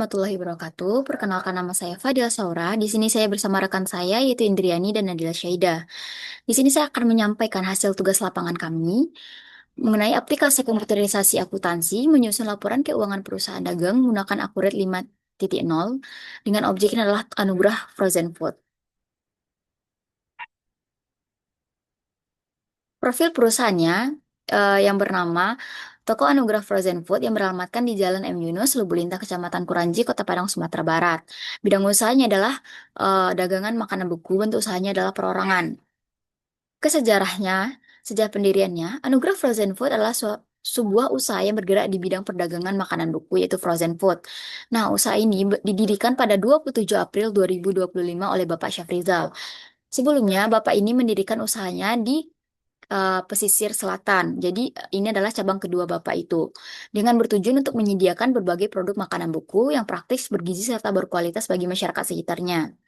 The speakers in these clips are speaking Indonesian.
warahmatullahi wabarakatuh. Perkenalkan nama saya Fadila Saura. Di sini saya bersama rekan saya yaitu Indriani dan Nadila Syaida. Di sini saya akan menyampaikan hasil tugas lapangan kami mengenai aplikasi komputerisasi akuntansi menyusun laporan keuangan perusahaan dagang menggunakan Akurat 5.0 dengan objeknya adalah anugerah Frozen Food. Profil perusahaannya yang bernama Toko Anugerah Frozen Food yang beralamatkan di Jalan M. Yunus, Lubulintah, Kecamatan Kuranji, Kota Padang, Sumatera Barat. Bidang usahanya adalah dagangan makanan beku, bentuk usahanya adalah perorangan. Kesejarahnya, sejak pendiriannya, Anugerah Frozen Food adalah sebuah usaha yang bergerak di bidang perdagangan makanan beku, yaitu frozen food. Nah, usaha ini didirikan pada 27 April 2025 oleh Bapak Syafrizal. Sebelumnya, Bapak ini mendirikan usahanya di pesisir selatan. Jadi ini adalah cabang kedua Bapak itu. Dengan bertujuan untuk menyediakan berbagai produk makanan beku yang praktis, bergizi, serta berkualitas bagi masyarakat sekitarnya.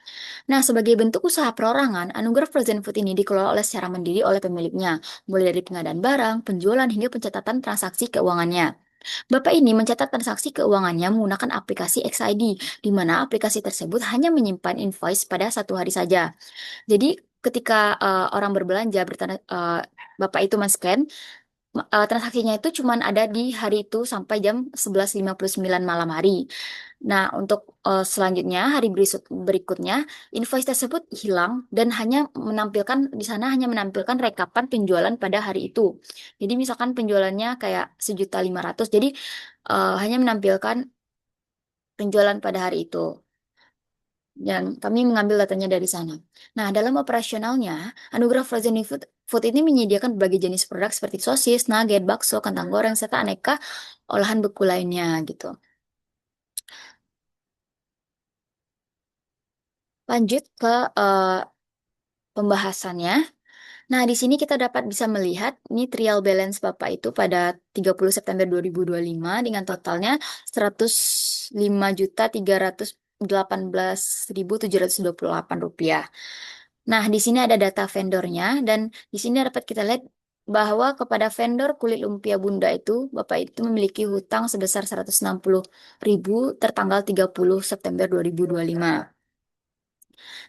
Nah, sebagai bentuk usaha perorangan, Anugerah Frozen Food ini dikelola oleh secara mandiri oleh pemiliknya, mulai dari pengadaan barang, penjualan, hingga pencatatan transaksi keuangannya. Bapak ini mencatat transaksi keuangannya menggunakan aplikasi XID, di mana aplikasi tersebut hanya menyimpan invoice pada satu hari saja. Jadi ketika orang berbelanja Bapak itu men-scan transaksinya itu cuma ada di hari itu sampai jam 11.59 malam hari. Nah, untuk selanjutnya berikutnya invoice tersebut hilang dan hanya menampilkan di sana hanya menampilkan rekapan penjualan pada hari itu. Jadi misalkan penjualannya kayak 1.500.000, jadi hanya menampilkan penjualan pada hari itu. Dan kami mengambil datanya dari sana. Nah, dalam operasionalnya, Anugerah Food ini menyediakan berbagai jenis produk seperti sosis, nugget, bakso, kentang goreng, serta aneka olahan beku lainnya gitu. Lanjut ke pembahasannya. Nah, di sini kita dapat bisa melihat ini trial balance Bapak itu pada 30 September 2025 dengan totalnya 105.318.728 rupiah. Nah, di sini ada data vendornya dan di sini dapat kita lihat bahwa kepada vendor kulit lumpia Bunda itu Bapak itu memiliki hutang sebesar 160.000 tertanggal 30 September 2025.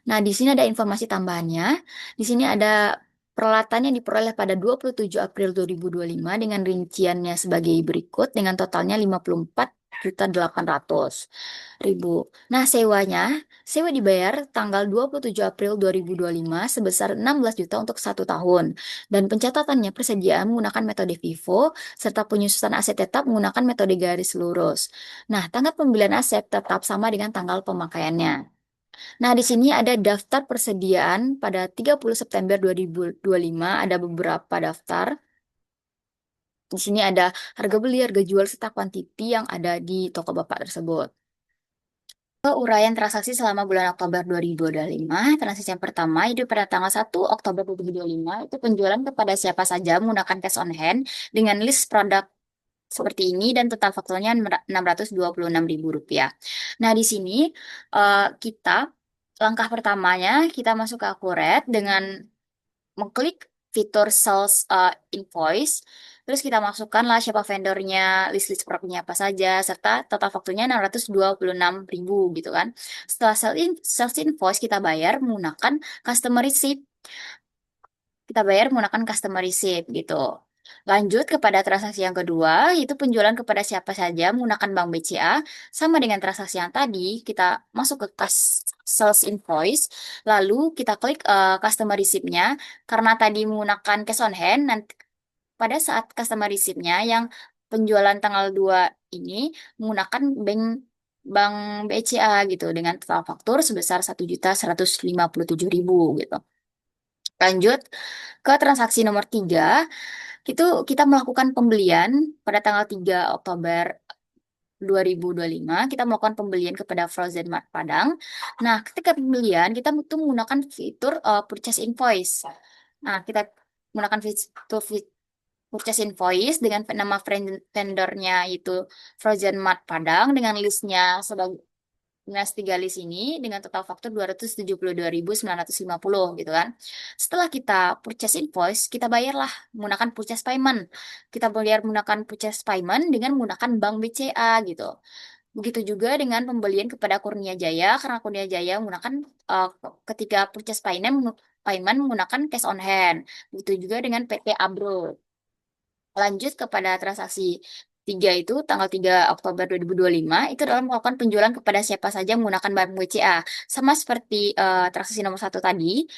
Nah, di sini ada informasi tambahannya. Di sini ada peralatan yang diperoleh pada 27 April 2025 dengan rinciannya sebagai berikut dengan totalnya 54.800.000. Nah, sewa dibayar tanggal 27 April 2025 sebesar 16 juta untuk 1 tahun. Dan pencatatannya persediaan menggunakan metode FIFO serta penyusunan aset tetap menggunakan metode garis lurus. Nah, tanggal pembelian aset tetap sama dengan tanggal pemakaiannya. Nah, di sini ada daftar persediaan pada 30 September 2025, ada beberapa daftar. Di sini ada harga beli, harga jual, serta kuantiti yang ada di toko Bapak tersebut. Uraian transaksi selama bulan Oktober 2025, transaksi yang pertama itu pada tanggal 1 Oktober 2025, itu penjualan kepada siapa saja menggunakan cash on hand dengan list produk seperti ini dan total fakturnya Rp626.000. Nah, di sini kita langkah pertamanya kita masuk ke Akuret dengan mengklik fitur sales invoice. Terus kita masukkanlah siapa vendornya, list-list produknya apa saja, serta total fakturnya 626.000 gitu kan. Setelah sales invoice kita bayar menggunakan customer receipt. Kita bayar menggunakan customer receipt gitu. Lanjut kepada transaksi yang kedua, yaitu penjualan kepada siapa saja menggunakan bank BCA. Sama dengan transaksi yang tadi, kita masuk ke sales invoice, lalu kita klik customer receipt-nya. Karena tadi menggunakan cash on hand, nanti pada saat customer receipt-nya yang penjualan tanggal 2 ini menggunakan bank BCA gitu dengan total faktur sebesar 1.157.000 gitu. Lanjut ke transaksi nomor 3, itu kita melakukan pembelian pada tanggal 3 Oktober 2025, kita melakukan pembelian kepada Frozen Mart Padang. Nah, ketika pembelian, kita tuh menggunakan fitur purchase invoice. Nah, kita menggunakan fitur purchase invoice dengan nama vendornya itu Frozen Mart Padang dengan listnya sebagai Dinas 3 list ini dengan total faktur 272.950 gitu kan. Setelah kita purchase invoice, kita bayarlah menggunakan purchase payment. Kita bayar menggunakan purchase payment dengan menggunakan bank BCA gitu. Begitu juga dengan pembelian kepada Kurnia Jaya, karena Kurnia Jaya menggunakan uh, ketika purchase payment menggunakan cash on hand. Begitu juga dengan PT Abro. Lanjut kepada transaksi 3 itu tanggal 3 Oktober 2025 itu adalah melakukan penjualan kepada siapa saja menggunakan barang BCA. Sama seperti transaksi nomor satu tadi,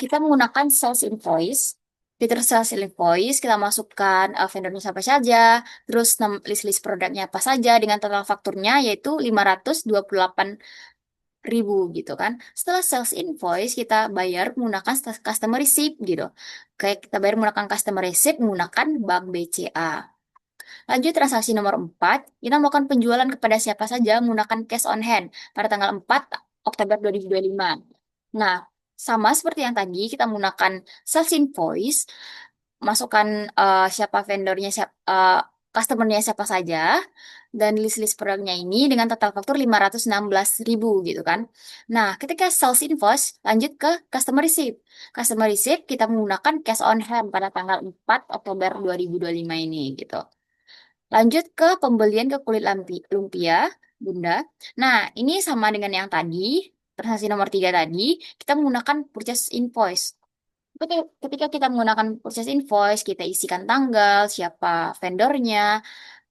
kita menggunakan sales invoice. Fitur sales invoice, kita masukkan vendornya siapa saja, terus list-list produknya apa saja dengan total fakturnya yaitu 528.000 gitu kan. Setelah sales invoice, kita bayar menggunakan customer receipt gitu. Kayak kita bayar menggunakan customer receipt menggunakan bank BCA. Lanjut transaksi nomor 4, kita melakukan penjualan kepada siapa saja menggunakan cash on hand pada tanggal 4 Oktober 2025. Nah, sama seperti yang tadi, kita menggunakan sales invoice, masukkan siapa vendornya, customernya siapa saja, dan list-list produknya ini dengan total faktur 516.000 gitu kan. Nah, ketika sales invoice, lanjut ke customer receipt. Customer receipt kita menggunakan cash on hand pada tanggal 4 Oktober 2025 ini gitu. Lanjut ke pembelian ke kulit lumpia, Bunda. Nah, ini sama dengan yang tadi, transaksi nomor 3 tadi, kita menggunakan purchase invoice. Ketika kita menggunakan purchase invoice, kita isikan tanggal, siapa vendornya,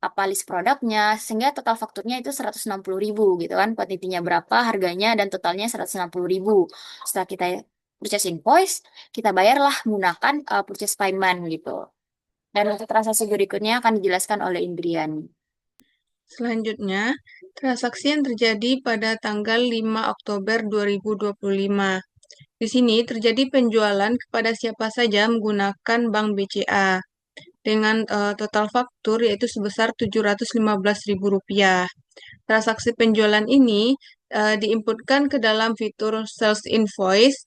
apa list produknya, sehingga total fakturnya itu 160.000 gitu kan. Kuantitinya berapa, harganya, dan totalnya 160.000. Setelah kita purchase invoice, kita bayarlah menggunakan purchase payment gitu. Dan untuk transaksi berikutnya akan dijelaskan oleh Indrian. Selanjutnya, transaksi yang terjadi pada tanggal 5 Oktober 2025. Di sini terjadi penjualan kepada siapa saja menggunakan bank BCA dengan total faktur yaitu sebesar Rp715.000. Transaksi penjualan ini diinputkan ke dalam fitur sales invoice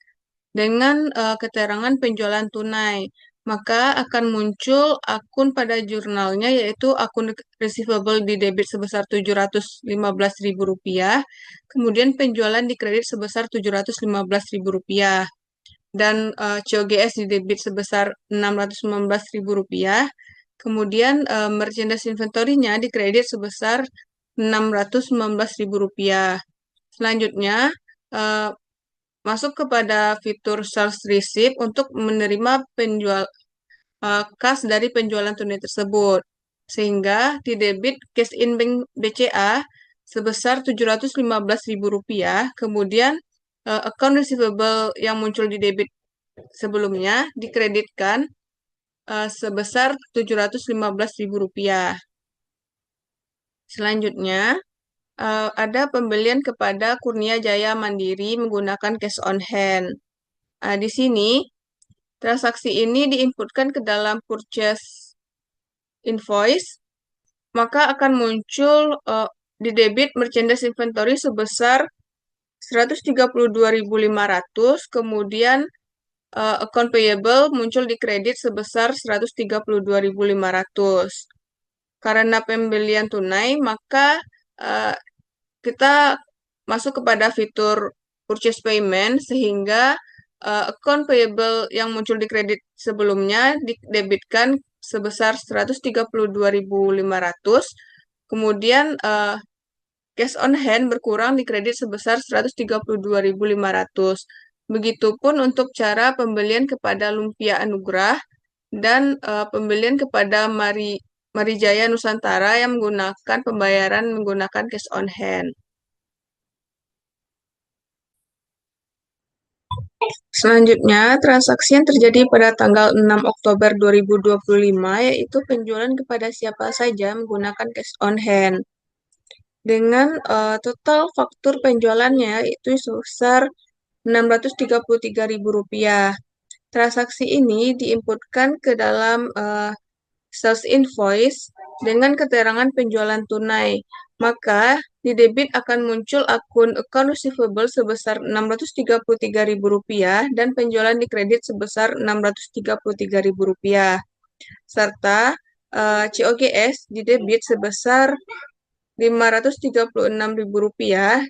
dengan keterangan penjualan tunai. Maka akan muncul akun pada jurnalnya yaitu akun receivable di debit sebesar Rp715.000, kemudian penjualan di kredit sebesar Rp715.000 dan COGS di debit sebesar Rp619.000. Kemudian merchandise inventory-nya di kredit sebesar Rp619.000. Selanjutnya, eh, masuk kepada fitur sales receipt untuk menerima kas dari penjualan tunai tersebut. Sehingga di debit cash in bank BCA sebesar Rp715.000, kemudian account receivable yang muncul di debit sebelumnya dikreditkan sebesar Rp715.000. Selanjutnya, ada pembelian kepada Kurnia Jaya Mandiri menggunakan cash on hand. Di sini, transaksi ini diinputkan ke dalam purchase invoice, maka akan muncul di debit merchandise inventory sebesar 132.500, kemudian account payable muncul di kredit sebesar 132.500. Karena pembelian tunai, maka eh, kita masuk kepada fitur purchase payment sehingga account payable yang muncul di kredit sebelumnya didebitkan sebesar 132.500, kemudian cash on hand berkurang di kredit sebesar 132.500. Begitupun untuk cara pembelian kepada Lumpia Anugrah dan pembelian kepada Marijaya Nusantara yang menggunakan pembayaran menggunakan cash on hand. Selanjutnya, transaksi yang terjadi pada tanggal 6 Oktober 2025 yaitu penjualan kepada siapa saja menggunakan cash on hand. Dengan total faktur penjualannya itu sebesar Rp633.000. Transaksi ini diinputkan ke dalam sales invoice dengan keterangan penjualan tunai. Maka di debit akan muncul akun account receivable sebesar Rp633.000 dan penjualan di kredit sebesar Rp633.000. Serta COGS di debit sebesar Rp536.000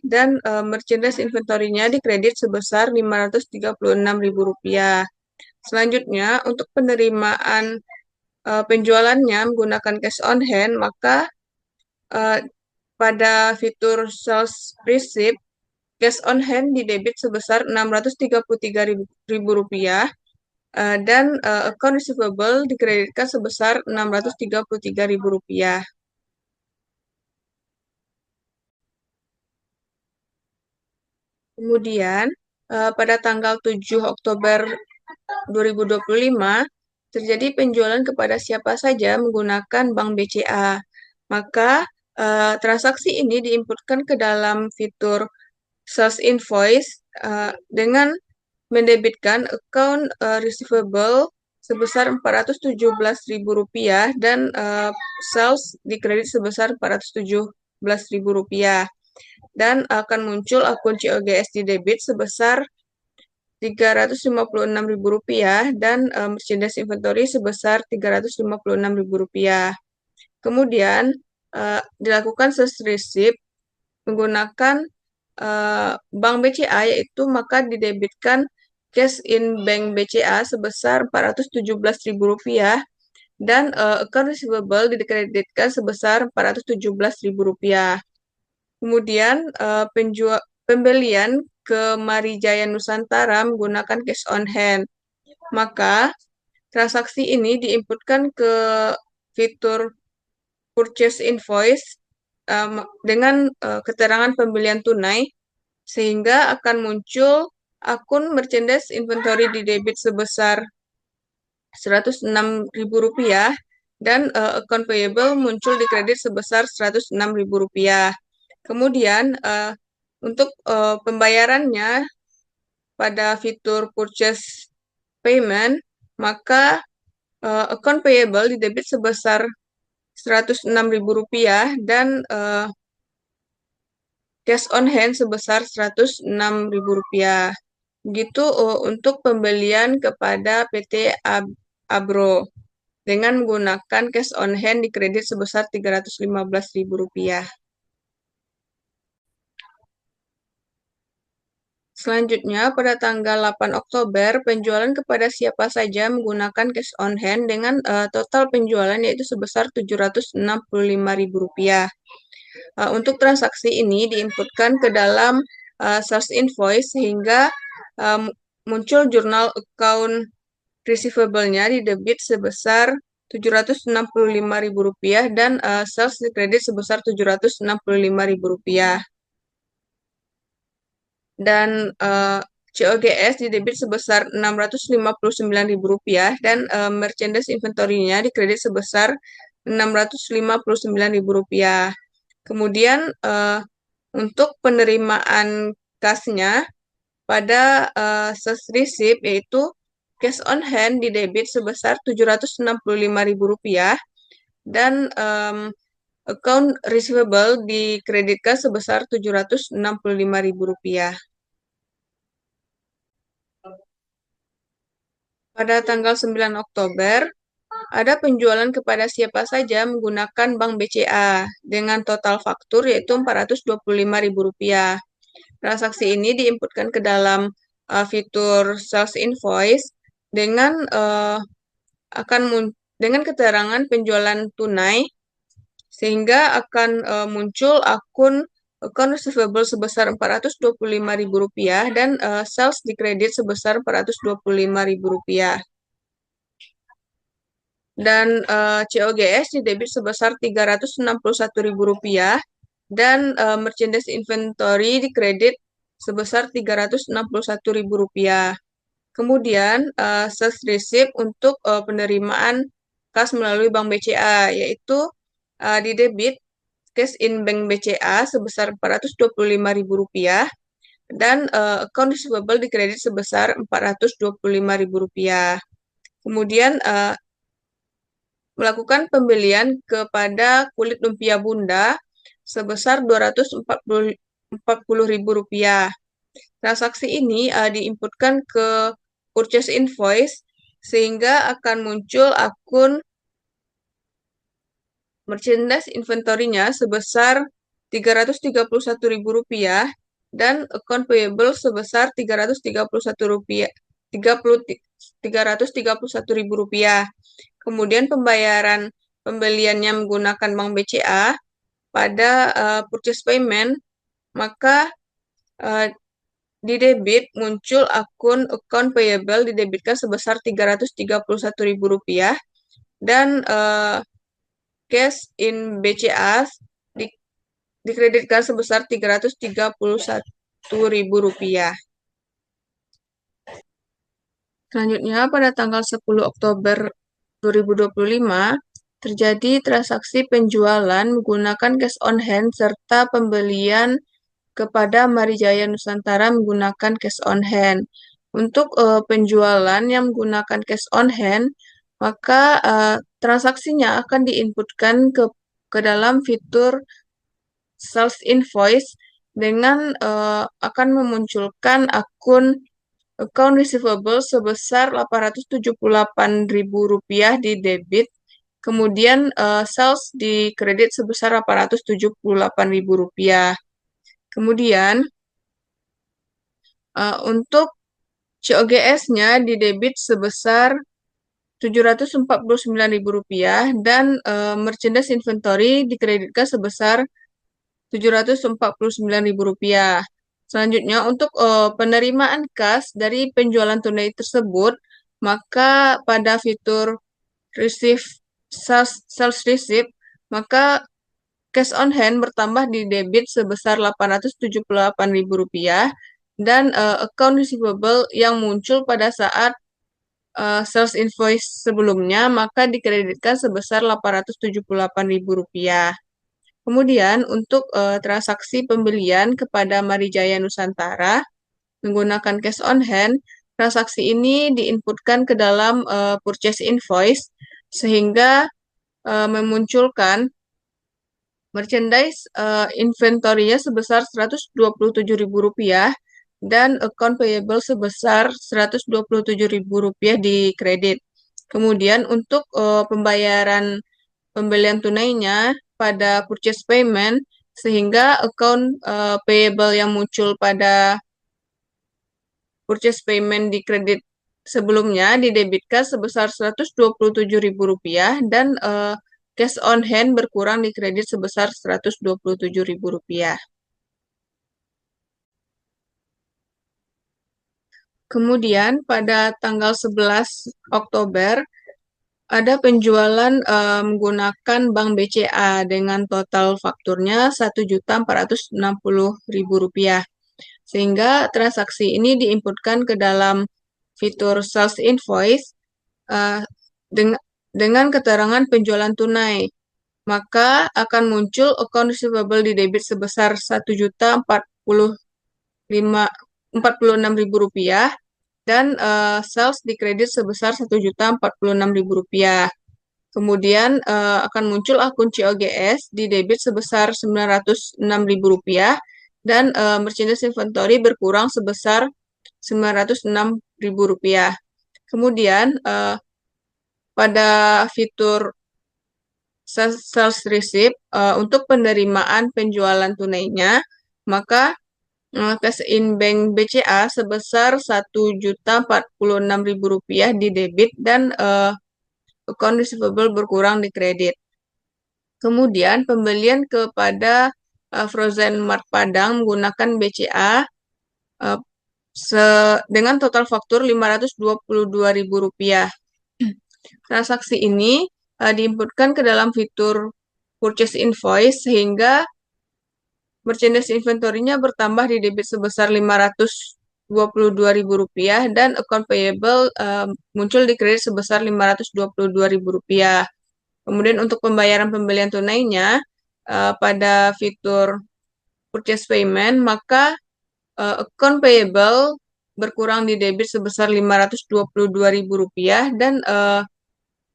dan merchandise inventory-nya di kredit sebesar Rp536.000. Selanjutnya, untuk penerimaan penjualannya menggunakan cash on hand, maka pada fitur sales receipt, cash on hand di debit sebesar Rp633.000 dan account receivable dikreditkan sebesar Rp633.000. Kemudian, pada tanggal 7 Oktober 2025, terjadi penjualan kepada siapa saja menggunakan Bank BCA. Maka, transaksi ini diinputkan ke dalam fitur sales invoice dengan mendebitkan account receivable sebesar Rp417.000 dan sales dikredit sebesar Rp417.000 dan akan muncul akun COGS di debit sebesar Rp356.000 dan merchandise inventory sebesar Rp356.000. Kemudian dilakukan sales receipt menggunakan Bank BCA, yaitu maka didebitkan cash in Bank BCA sebesar Rp417.000 dan account receivable dikreditkan sebesar Rp417.000. Kemudian pembelian ke Marijaya Nusantara menggunakan cash on hand. Maka transaksi ini diinputkan ke fitur purchase invoice dengan keterangan pembelian tunai, sehingga akan muncul akun merchandise inventory di debit sebesar Rp106.000 dan account payable muncul di kredit sebesar Rp106.000. Kemudian untuk pembayarannya pada fitur purchase payment, maka account payable di debit sebesar Rp106.000 dan cash on hand sebesar Rp106.000. Begitu untuk pembelian kepada PT Abro dengan menggunakan cash on hand di kredit sebesar Rp315.000. Selanjutnya, pada tanggal 8 Oktober, penjualan kepada siapa saja menggunakan cash on hand dengan total penjualan yaitu sebesar Rp765.000. Untuk transaksi ini diinputkan ke dalam sales invoice sehingga muncul jurnal account receivable-nya di debit sebesar Rp765.000 dan sales di kredit sebesar Rp765.000. Dan COGS di debit sebesar Rp659.000 dan merchandise inventory-nya di kredit sebesar Rp659.000. Kemudian untuk penerimaan kasnya pada sales receipt yaitu cash on hand di debit sebesar Rp765.000 dan account receivable dikreditkan sebesar Rp765.000. Pada tanggal 9 Oktober, ada penjualan kepada siapa saja menggunakan Bank BCA dengan total faktur yaitu Rp425.000. Transaksi ini diinputkan ke dalam fitur sales invoice dengan dengan keterangan penjualan tunai, sehingga akan muncul account receivable sebesar Rp425.000 dan sales di kredit sebesar Rp425.000. Dan COGS di debit sebesar Rp361.000 dan merchandise inventory di kredit sebesar Rp361.000. Kemudian sales receipt untuk penerimaan kas melalui Bank BCA, yaitu di debit cash in Bank BCA sebesar Rp425.000 dan account receivable di kredit sebesar Rp425.000. Kemudian melakukan pembelian kepada kulit lumpia Bunda sebesar Rp240.000. Transaksi ini diinputkan ke purchase invoice sehingga akan muncul akun merchandise inventory-nya sebesar Rp331.000 dan account payable sebesar Rp331.000. Kemudian pembayaran pembeliannya menggunakan Bank BCA pada purchase payment, maka eh, di debit muncul akun account payable didebitkan sebesar Rp331.000 dan cash in BCA di, dikreditkan sebesar Rp331.000. Selanjutnya, pada tanggal 10 Oktober 2025, terjadi transaksi penjualan menggunakan cash on hand serta pembelian kepada Marijaya Nusantara menggunakan cash on hand. Untuk penjualan yang menggunakan cash on hand, maka transaksinya akan diinputkan ke dalam fitur sales invoice dengan akan memunculkan account receivable sebesar Rp878.000 di debit, kemudian sales di kredit sebesar Rp878.000. Kemudian untuk COGS-nya di debit sebesar Rp749.000 dan merchandise inventory dikreditkan sebesar Rp749.000. Selanjutnya, untuk penerimaan kas dari penjualan tunai tersebut, maka pada fitur receive sales receipt, maka cash on hand bertambah di debit sebesar Rp878.000 dan account receivable yang muncul pada saat sales invoice sebelumnya, maka dikreditkan sebesar Rp878.000. Kemudian untuk transaksi pembelian kepada Marijaya Nusantara menggunakan cash on hand, transaksi ini diinputkan ke dalam purchase invoice sehingga memunculkan merchandise inventory-nya sebesar Rp127.000 dan account payable sebesar Rp127.000 di kredit. Kemudian untuk pembayaran pembelian tunainya pada purchase payment, sehingga account payable yang muncul pada purchase payment di kredit sebelumnya didebitkan sebesar Rp127.000 dan cash on hand berkurang di kredit sebesar Rp127.000. Kemudian pada tanggal 11 Oktober ada penjualan menggunakan Bank BCA dengan total fakturnya Rp1.460.000. Sehingga transaksi ini diinputkan ke dalam fitur sales invoice uh, dengan keterangan penjualan tunai. Maka akan muncul account receivable di debit sebesar Rp1.446.000 dan sales di kredit sebesar Rp1.046.000. Kemudian akan muncul akun COGS di debit sebesar Rp906.000 dan merchandise inventory berkurang sebesar Rp906.000. Kemudian pada fitur sales receipt untuk penerimaan penjualan tunainya, maka cash in bank BCA sebesar Rp1.046.000 di debit dan account receivable berkurang di kredit. Kemudian pembelian kepada Frozen Mart Padang menggunakan BCA dengan total faktur Rp522.000. Transaksi ini diinputkan ke dalam fitur purchase invoice sehingga merchandise inventory-nya bertambah di debit sebesar Rp522.000 dan account payable muncul di kredit sebesar Rp522.000. Kemudian untuk pembayaran pembelian tunainya pada fitur purchase payment, maka account payable berkurang di debit sebesar Rp522.000 dan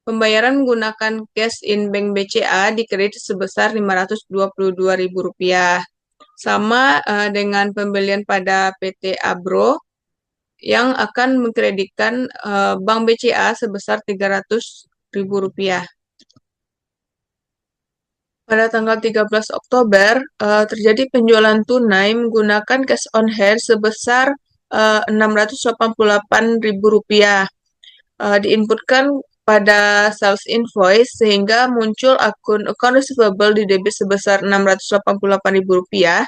pembayaran menggunakan cash in bank BCA di kredit sebesar Rp522.000. Sama dengan pembelian pada PT Abro yang akan mengkreditkan Bank BCA sebesar Rp300.000. Pada tanggal 13 Oktober, terjadi penjualan tunai menggunakan cash on hand sebesar Rp688.000. Diinputkan pada sales invoice sehingga muncul akun account receivable di debit sebesar Rp688.000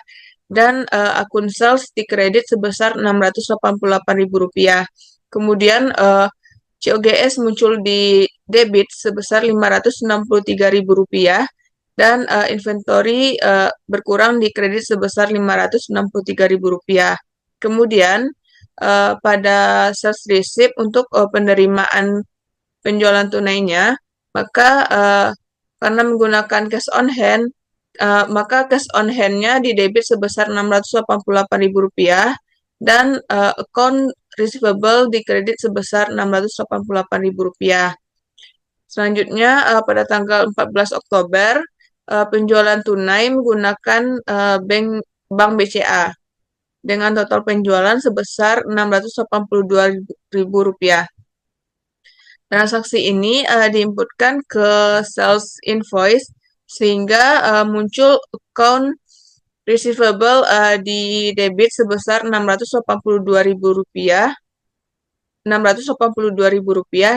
dan akun sales di kredit sebesar Rp688.000. Kemudian COGS muncul di debit sebesar Rp563.000 dan inventory berkurang di kredit sebesar Rp563.000. Kemudian pada sales receipt untuk penerimaan penjualan tunainya, maka karena menggunakan cash on hand, maka cash on hand-nya di debit sebesar Rp688.000 dan account receivable di kredit sebesar Rp688.000. Selanjutnya, pada tanggal 14 Oktober, penjualan tunai menggunakan Bank BCA dengan total penjualan sebesar Rp682.000. Transaksi ini diinputkan ke sales invoice sehingga muncul account receivable di debit sebesar Rp682.000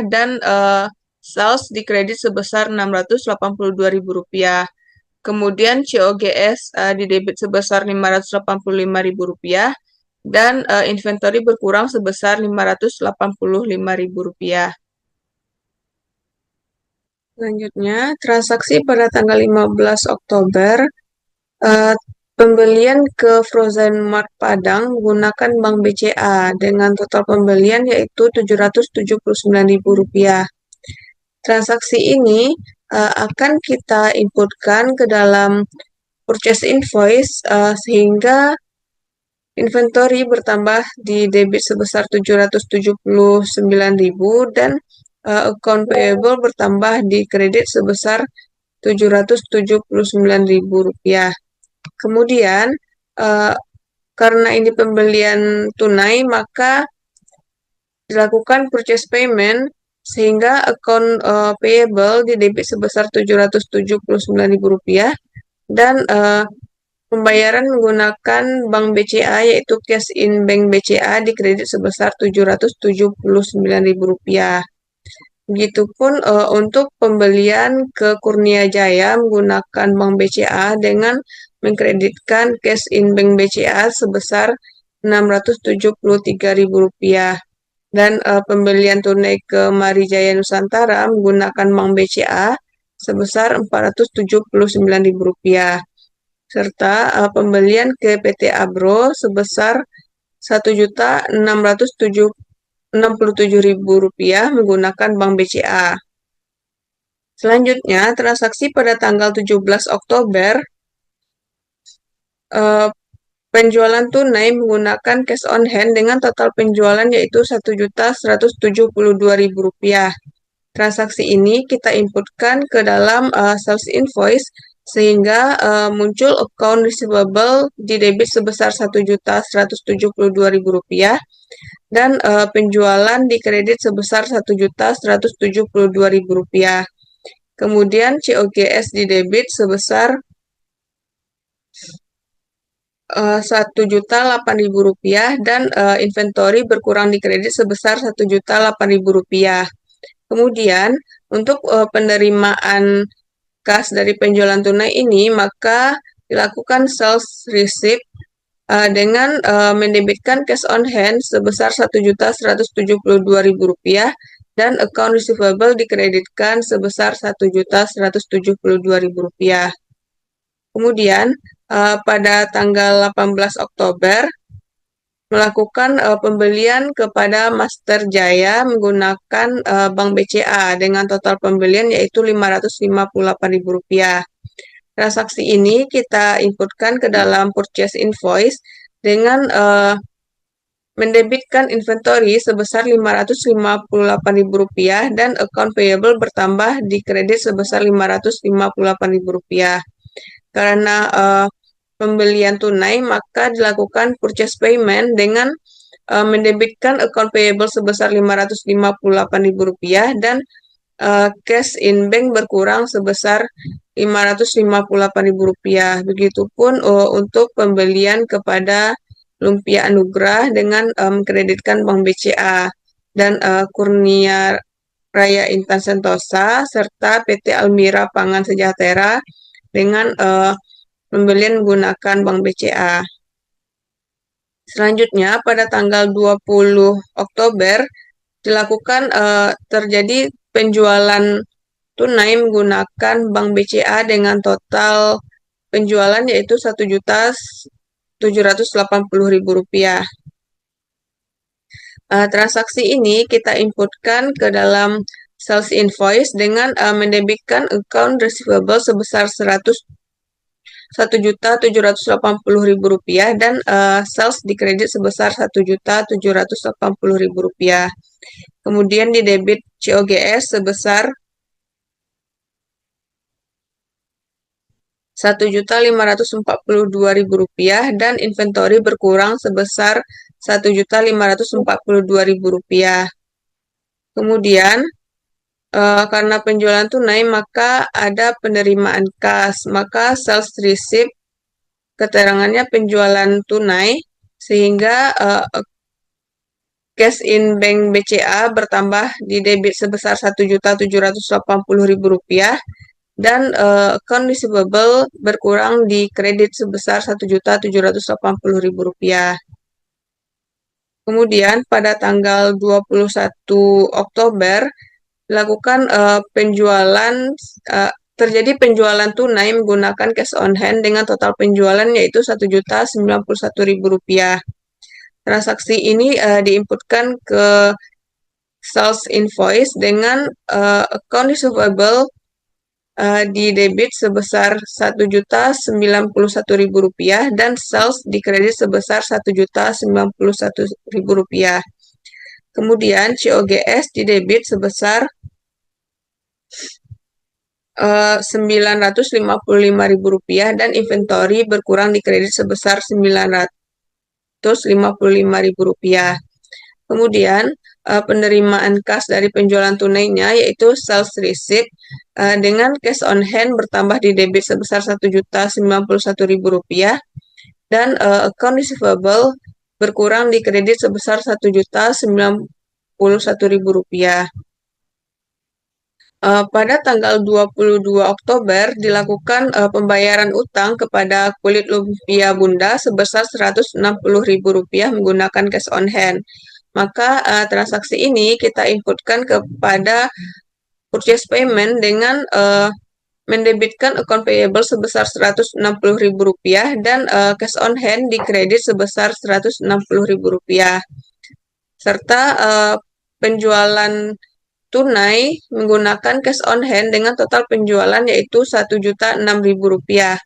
dan sales di kredit sebesar Rp682.000. Kemudian COGS di debit sebesar Rp585.000 dan inventory berkurang sebesar Rp585.000. Selanjutnya, transaksi pada tanggal 15 Oktober, eh, pembelian ke Frozen Mart Padang menggunakan Bank BCA dengan total pembelian yaitu Rp779.000. Transaksi ini akan kita inputkan ke dalam purchase invoice sehingga inventory bertambah di debit sebesar Rp779.000 dan account payable bertambah di kredit sebesar Rp779.000. Kemudian, karena ini pembelian tunai, maka dilakukan purchase payment sehingga account payable di debit sebesar Rp779.000 dan pembayaran menggunakan Bank BCA yaitu cash in Bank BCA di kredit sebesar Rp779.000. Begitupun untuk pembelian ke Kurnia Jaya menggunakan Bank BCA dengan mengkreditkan cash in Bank BCA sebesar Rp673.000 dan pembelian tunai ke Marijaya Nusantara menggunakan Bank BCA sebesar Rp479.000 serta pembelian ke PT Abro sebesar Rp1.667.000 menggunakan Bank BCA. Selanjutnya, transaksi pada tanggal 17 Oktober, penjualan tunai menggunakan cash on hand dengan total penjualan yaitu Rp1.172.000. Transaksi ini kita inputkan ke dalam sales invoice sehingga muncul account receivable di debit sebesar Rp1.172.000 dan penjualan di kredit sebesar Rp1.172.000. Kemudian COGS di debit sebesar Rp1.008.000 dan inventory berkurang di kredit sebesar Rp1.008.000. Kemudian untuk penerimaan kas dari penjualan tunai ini maka dilakukan sales receipt dengan mendebitkan cash on hand sebesar Rp1.172.000 dan account receivable dikreditkan sebesar Rp1.172.000. Kemudian pada tanggal 18 Oktober melakukan pembelian kepada Master Jaya menggunakan Bank BCA dengan total pembelian yaitu Rp558.000. Transaksi ini kita inputkan ke dalam purchase invoice dengan mendebitkan inventory sebesar Rp558.000 dan account payable bertambah di kredit sebesar Rp558.000. Karena pembelian tunai, maka dilakukan purchase payment dengan mendebitkan account payable sebesar Rp558.000 dan cash in bank berkurang sebesar Rp558.000. Begitupun untuk pembelian kepada Lumpia Anugrah dengan mengkreditkan Bank BCA dan Kurnia Raya Intan Sentosa serta PT Almira Pangan Sejahtera dengan pembelian menggunakan Bank BCA. Selanjutnya, pada tanggal 20 Oktober dilakukan terjadi penjualan tunai menggunakan Bank BCA dengan total penjualan yaitu Rp1.780.000. Transaksi ini kita inputkan ke dalam sales invoice dengan mendebitkan account receivable sebesar Rp1.780.000 dan sales di kredit sebesar Rp1.780.000. Kemudian di debit COGS sebesar Rp1.542.000 dan inventory berkurang sebesar Rp1.542.000. Kemudian karena penjualan tunai maka ada penerimaan kas, maka sales receipt keterangannya penjualan tunai sehingga cash in bank BCA bertambah di debit sebesar Rp1.780.000 dan account receivable berkurang di kredit sebesar Rp1.780.000. Kemudian pada tanggal 21 Oktober dilakukan terjadi penjualan tunai menggunakan cash on hand dengan total penjualan yaitu Rp1.091.000. Transaksi ini diinputkan ke sales invoice dengan account receivable di debit sebesar Rp1.091.000 dan sales di kredit sebesar Rp1.091.000. Kemudian COGS di debit sebesar Rp955.000 dan inventory berkurang di kredit sebesar Rp955.000. Kemudian penerimaan kas dari penjualan tunainya yaitu sales receipt dengan cash on hand bertambah di debit sebesar Rp1.091.000 dan account receivable berkurang di kredit sebesar Rp1.091.000. Pada tanggal 22 Oktober dilakukan pembayaran utang kepada kulit lumpia Bunda sebesar Rp160.000 menggunakan cash on hand. Maka transaksi ini kita inputkan kepada purchase payment dengan mendebitkan account payable sebesar Rp160.000 dan cash on hand di kredit sebesar Rp160.000 serta penjualan tunai menggunakan cash on hand dengan total penjualan yaitu Rp1.006.000.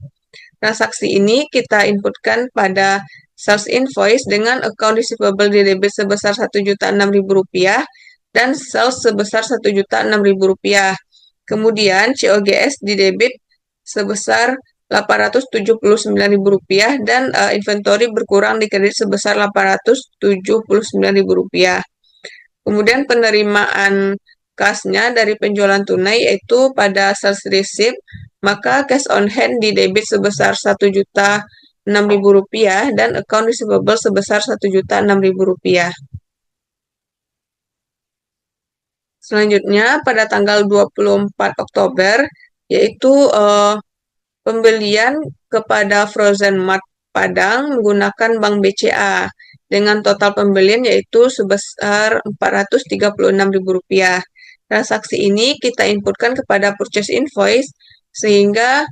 Transaksi ini kita inputkan pada sales invoice dengan account receivable di debit sebesar Rp1.006.000 dan sales sebesar Rp1.006.000. Kemudian COGS di debit sebesar Rp879.000 dan inventory berkurang di kredit sebesar Rp879.000. Kemudian penerimaan kasnya dari penjualan tunai yaitu pada sales receipt, maka cash on hand di debit sebesar Rp1.006.000 dan account receivable sebesar Rp1.006.000. Selanjutnya pada tanggal 24 Oktober yaitu pembelian kepada Frozen Mart Padang menggunakan Bank BCA dengan total pembelian yaitu sebesar Rp436.000. Transaksi ini kita inputkan kepada purchase invoice sehingga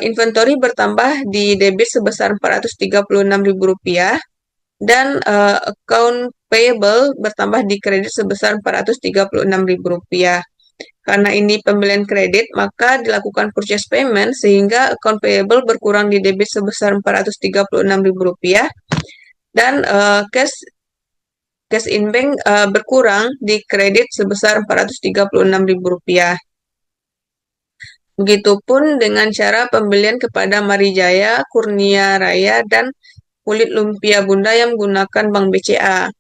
inventory bertambah di debit sebesar Rp436.000 dan account payable bertambah di kredit sebesar Rp436.000. Karena ini pembelian kredit, maka dilakukan purchase payment sehingga account payable berkurang di debit sebesar Rp436.000 dan cash in bank berkurang di kredit sebesar Rp436.000. Begitupun dengan cara pembelian kepada Marijaya, Kurnia Raya, dan kulit lumpia Bunda yang menggunakan Bank BCA.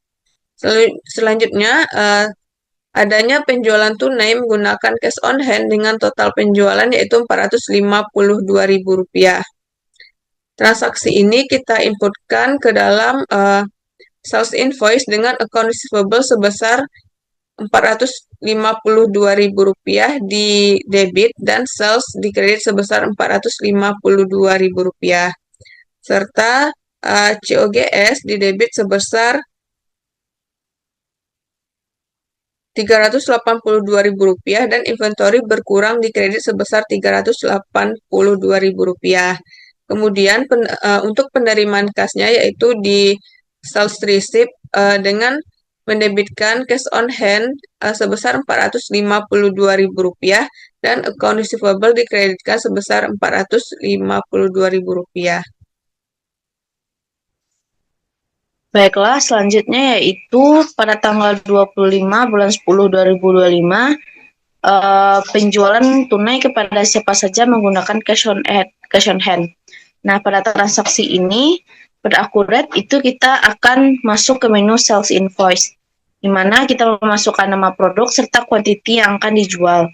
Selanjutnya, adanya penjualan tunai menggunakan cash on hand dengan total penjualan yaitu Rp452.000. Transaksi ini kita inputkan ke dalam sales invoice dengan account receivable sebesar Rp452.000 di debit dan sales di kredit sebesar Rp452.000 serta COGS di debit sebesar Rp382.000 dan inventory berkurang di kredit sebesar Rp382.000. Kemudian untuk penerimaan kasnya yaitu di sales receipt dengan mendebitkan cash on hand sebesar Rp452.000 dan account receivable dikreditkan sebesar Rp452.000. Baiklah, selanjutnya yaitu pada tanggal 25 bulan 10 2025 penjualan tunai kepada siapa saja menggunakan cash on hand. Nah, pada transaksi ini pada akurat itu kita akan masuk ke menu sales invoice, di mana kita memasukkan nama produk serta kuantiti yang akan dijual.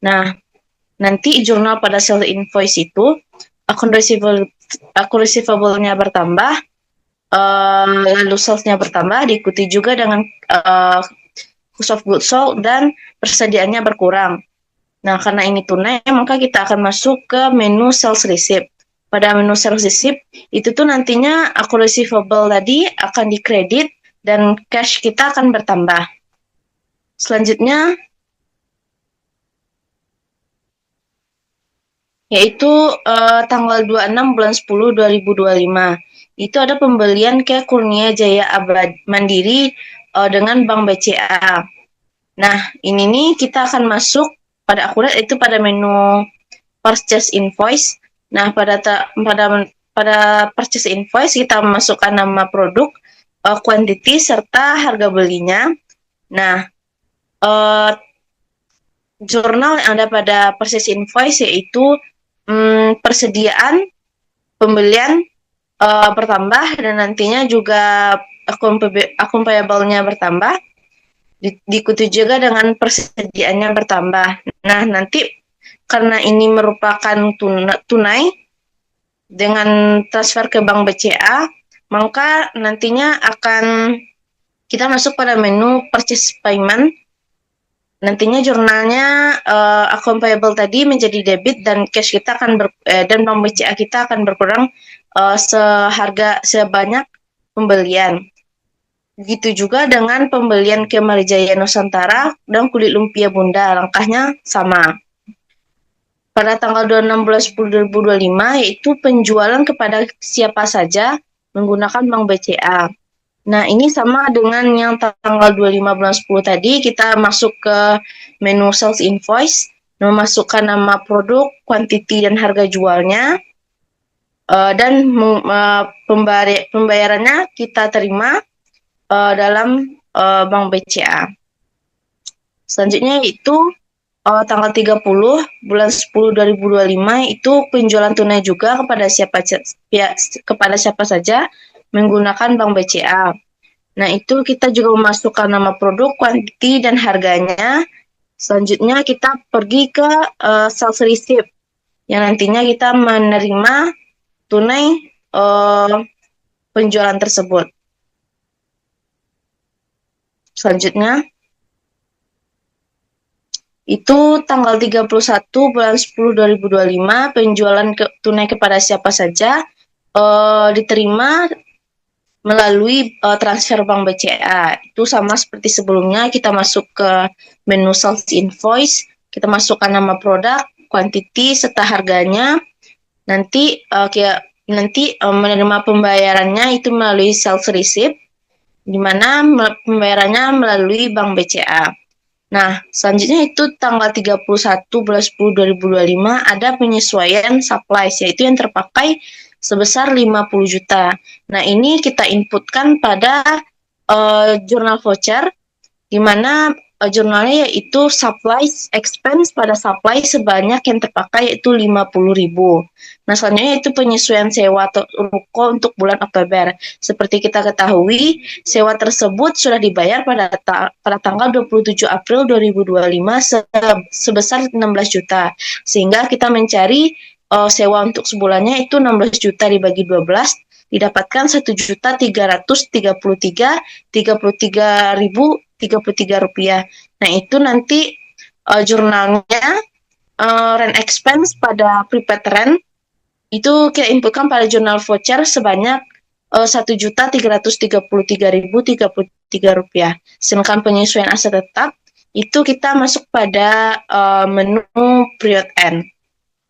Nah, nanti jurnal pada sales invoice itu akun receivable-nya bertambah, lalu sales-nya bertambah, diikuti juga dengan cost of goods sold dan persediaannya berkurang. Nah, karena ini tunai, maka kita akan masuk ke menu sales receipt. Pada menu sales receipt, itu tuh nantinya akun receivable tadi akan dikredit dan cash kita akan bertambah. Selanjutnya, yaitu tanggal 26 bulan 10 2025. Itu ada pembelian ke Kurnia Jaya Mandiri dengan Bank BCA. Nah, ini nih kita akan masuk pada akurat itu pada menu purchase invoice. Nah, pada purchase invoice kita masukkan nama produk, quantity serta harga belinya. Nah, jurnal yang ada pada purchase invoice yaitu persediaan pembelian bertambah dan nantinya juga akun payable-nya bertambah, diikuti juga dengan persediaannya bertambah. Nah, nanti karena ini merupakan tunai dengan transfer ke Bank BCA, maka nantinya akan kita masuk pada menu purchase payment. Nantinya jurnalnya akun payable tadi menjadi debit dan cash kita akan dan Bank BCA kita akan berkurang sebanyak pembelian. Begitu juga dengan pembelian ke Marijaya Nusantara dan Kulit Lumpia Bunda, langkahnya sama. Pada tanggal 26 bulan 10 2025 yaitu penjualan kepada siapa saja menggunakan Bank BCA. Nah, ini sama dengan yang tanggal 25 bulan 10 tadi, kita masuk ke menu sales invoice, memasukkan nama produk, kuantiti dan harga jualnya, dan pembayarannya kita terima dalam Bank BCA. Selanjutnya itu tanggal 30 bulan 10 2025 itu penjualan tunai juga kepada siapa saja menggunakan Bank BCA. Nah, itu kita juga memasukkan nama produk, kuantiti dan harganya. Selanjutnya kita pergi ke sales receipt yang nantinya kita menerima tunai penjualan tersebut. Selanjutnya itu tanggal 31 bulan 10 2025 penjualan tunai kepada siapa saja diterima melalui transfer Bank BCA. Itu sama seperti sebelumnya, kita masuk ke menu sales invoice, kita masukkan nama produk, kuantiti serta harganya. Nanti menerima pembayarannya itu melalui sales receipt, di mana pembayarannya melalui Bank BCA. Nah, selanjutnya itu tanggal 31 bulan 10 2025 ada penyesuaian supplies, yaitu yang terpakai sebesar 50 juta. Nah, ini kita inputkan pada jurnal voucher, di mana jurnalnya yaitu supplies expense pada supply sebanyak yang terpakai yaitu 50.000. Nah, selanjutnya itu penyesuaian sewa ruko untuk bulan Oktober. Seperti kita ketahui, sewa tersebut sudah dibayar pada tanggal 27 April 2025 sebesar 16 juta. Sehingga kita mencari sewa untuk sebulannya itu 16 juta dibagi 12, didapatkan 1.333.033 Rp33. Nah, itu nanti jurnalnya rent expense pada prepaid rent itu kita inputkan pada jurnal voucher sebanyak Rp1.333.033. Sedangkan penyesuaian aset tetap itu kita masuk pada menu period end.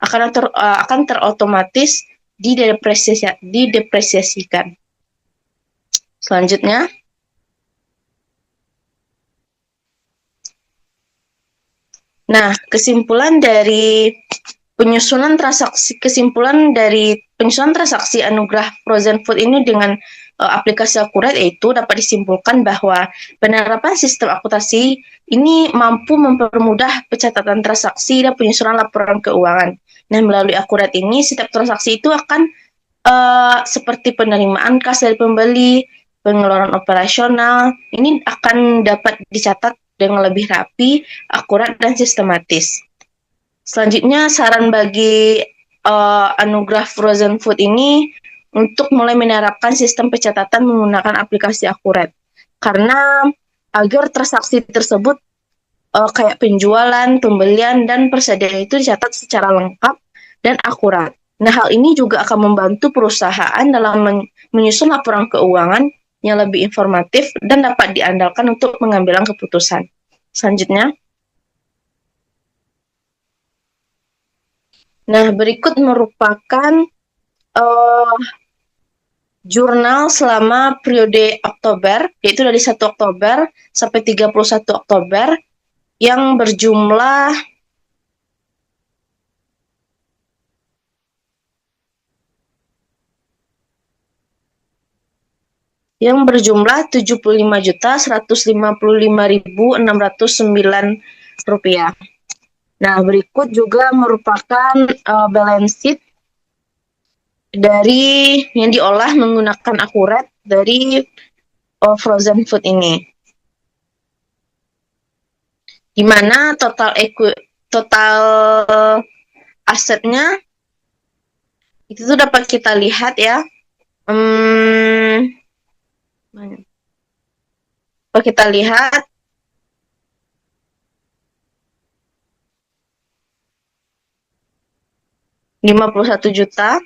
Akan terotomatis didepresiasikan. Selanjutnya, nah, kesimpulan dari penyusunan transaksi anugerah frozen food ini dengan aplikasi akurat, yaitu dapat disimpulkan bahwa penerapan sistem akuntansi ini mampu mempermudah pencatatan transaksi dan penyusunan laporan keuangan. Nah, melalui akurat ini setiap transaksi itu akan seperti penerimaan kas dari pembeli, pengeluaran operasional, ini akan dapat dicatat dengan lebih rapi, akurat, dan sistematis. Selanjutnya, saran bagi anugerah frozen food ini untuk mulai menerapkan sistem pencatatan menggunakan aplikasi akurat. Karena agar transaksi tersebut kayak penjualan, pembelian, dan persediaan itu dicatat secara lengkap dan akurat. Nah, hal ini juga akan membantu perusahaan dalam menyusun laporan keuangan yang lebih informatif dan dapat diandalkan untuk pengambilan keputusan. Selanjutnya, nah, berikut merupakan jurnal selama periode Oktober, yaitu dari 1 Oktober sampai 31 Oktober, yang berjumlah yang berjumlah Rp75.155.609. Nah, berikut juga merupakan balance sheet dari yang diolah menggunakan akurat dari frozen food ini, di mana total asetnya itu tuh dapat kita lihat ya. Kalau kita lihat Rp51 juta.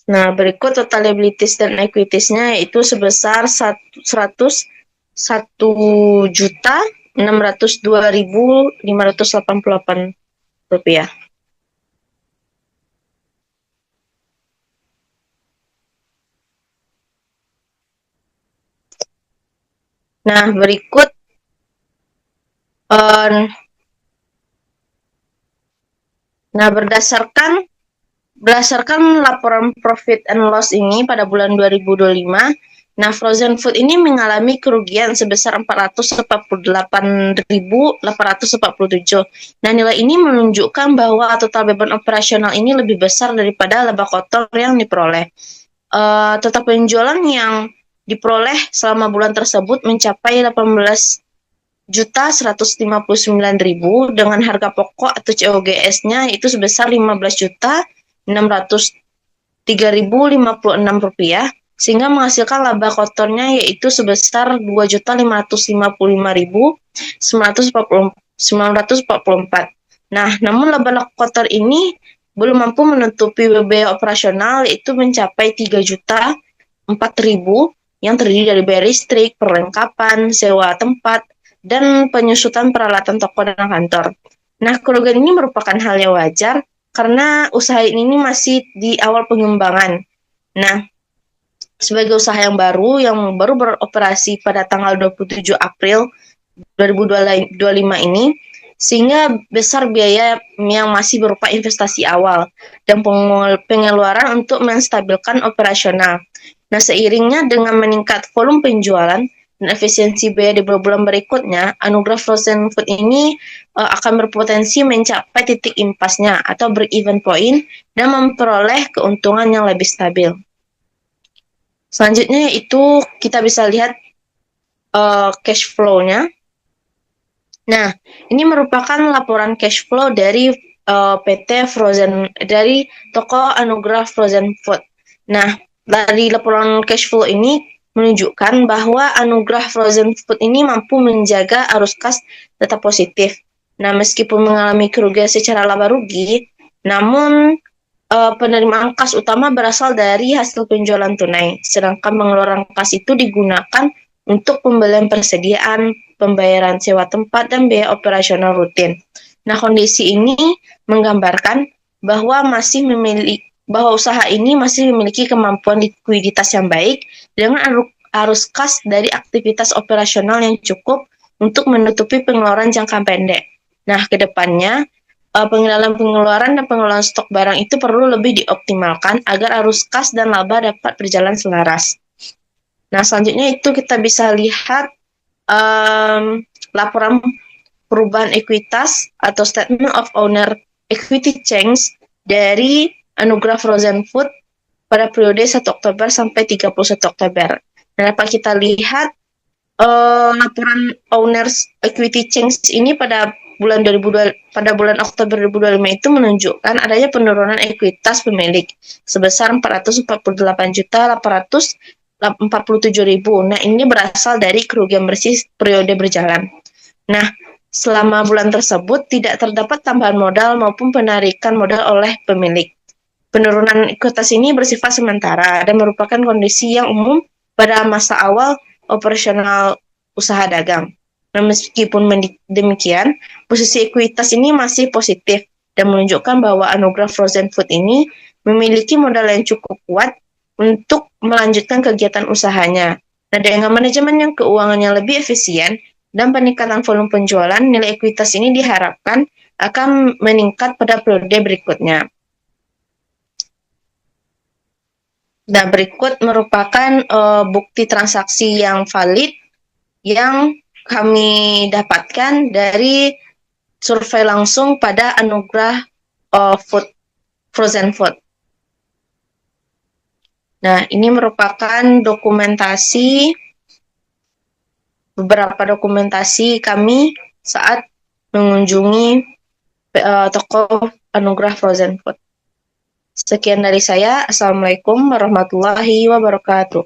Nah, berikut total liabilities dan equities-nya yaitu sebesar Rp101.602.588. Nah, berikut berdasarkan laporan profit and loss ini pada bulan 2025, nah, frozen food ini mengalami kerugian sebesar Rp448.847. Nah, nilai ini menunjukkan bahwa total beban operasional ini lebih besar daripada laba kotor yang diperoleh. Total penjualan yang diperoleh selama bulan tersebut mencapai Rp18.159.000 dengan harga pokok atau COGS-nya itu sebesar Rp15.603.056, sehingga menghasilkan laba kotornya yaitu sebesar Rp2.555.944. Nah, namun laba kotor ini belum mampu menutupi biaya operasional yaitu mencapai Rp3.004.000 yang terdiri dari biaya listrik, perlengkapan, sewa tempat, dan penyusutan peralatan toko dan kantor. Nah, kerugian ini merupakan hal yang wajar karena usaha ini masih di awal pengembangan. Nah, sebagai usaha yang baru beroperasi pada tanggal 27 April 2025 ini, sehingga besar biaya yang masih berupa investasi awal dan pengeluaran untuk menstabilkan operasional. Nah, seiringnya dengan meningkat volume penjualan dan efisiensi biaya di bulan berikutnya, anugerah frozen food ini akan berpotensi mencapai titik impasnya atau break-even point dan memperoleh keuntungan yang lebih stabil. Selanjutnya itu kita bisa lihat cash flow-nya. Nah, ini merupakan laporan cash flow dari PT Frozen dari toko Anugerah Frozen Food. Nah, dari laporan cash flow ini menunjukkan bahwa Anugerah Frozen Food ini mampu menjaga arus kas tetap positif. Nah, meskipun mengalami kerugian secara laba rugi, namun penerimaan kas utama berasal dari hasil penjualan tunai, sedangkan pengeluaran kas itu digunakan untuk pembelian persediaan, pembayaran sewa tempat, dan biaya operasional rutin. Nah, kondisi ini menggambarkan bahwa usaha ini masih memiliki kemampuan likuiditas yang baik dengan arus kas dari aktivitas operasional yang cukup untuk menutupi pengeluaran jangka pendek. Nah, ke depannya pengenalan-pengeluaran dan pengelolaan stok barang itu perlu lebih dioptimalkan agar arus kas dan laba dapat berjalan selaras. Nah, selanjutnya itu kita bisa lihat laporan perubahan ekuitas atau Statement of Owner Equity Change dari Anugerah Frozen Food pada periode 1 Oktober sampai 31 Oktober. Nah, dapat kita lihat laporan Owners Equity Change ini pada bulan Oktober 2025 itu menunjukkan adanya penurunan ekuitas pemilik sebesar 448.847.000. Nah, ini berasal dari kerugian bersih periode berjalan. Nah, selama bulan tersebut tidak terdapat tambahan modal maupun penarikan modal oleh pemilik. Penurunan ekuitas ini bersifat sementara dan merupakan kondisi yang umum pada masa awal operasional usaha dagang. Nah, meskipun demikian, posisi ekuitas ini masih positif dan menunjukkan bahwa Anugerah Frozen Food ini memiliki modal yang cukup kuat untuk melanjutkan kegiatan usahanya. Nah, dengan manajemen yang keuangannya lebih efisien dan peningkatan volume penjualan, nilai ekuitas ini diharapkan akan meningkat pada periode berikutnya. Nah, berikut merupakan bukti transaksi yang valid yang kami dapatkan dari survei langsung pada Anugerah Frozen Food. Nah, ini merupakan beberapa dokumentasi kami saat mengunjungi toko Anugerah Frozen Food. Sekian dari saya. Assalamualaikum warahmatullahi wabarakatuh.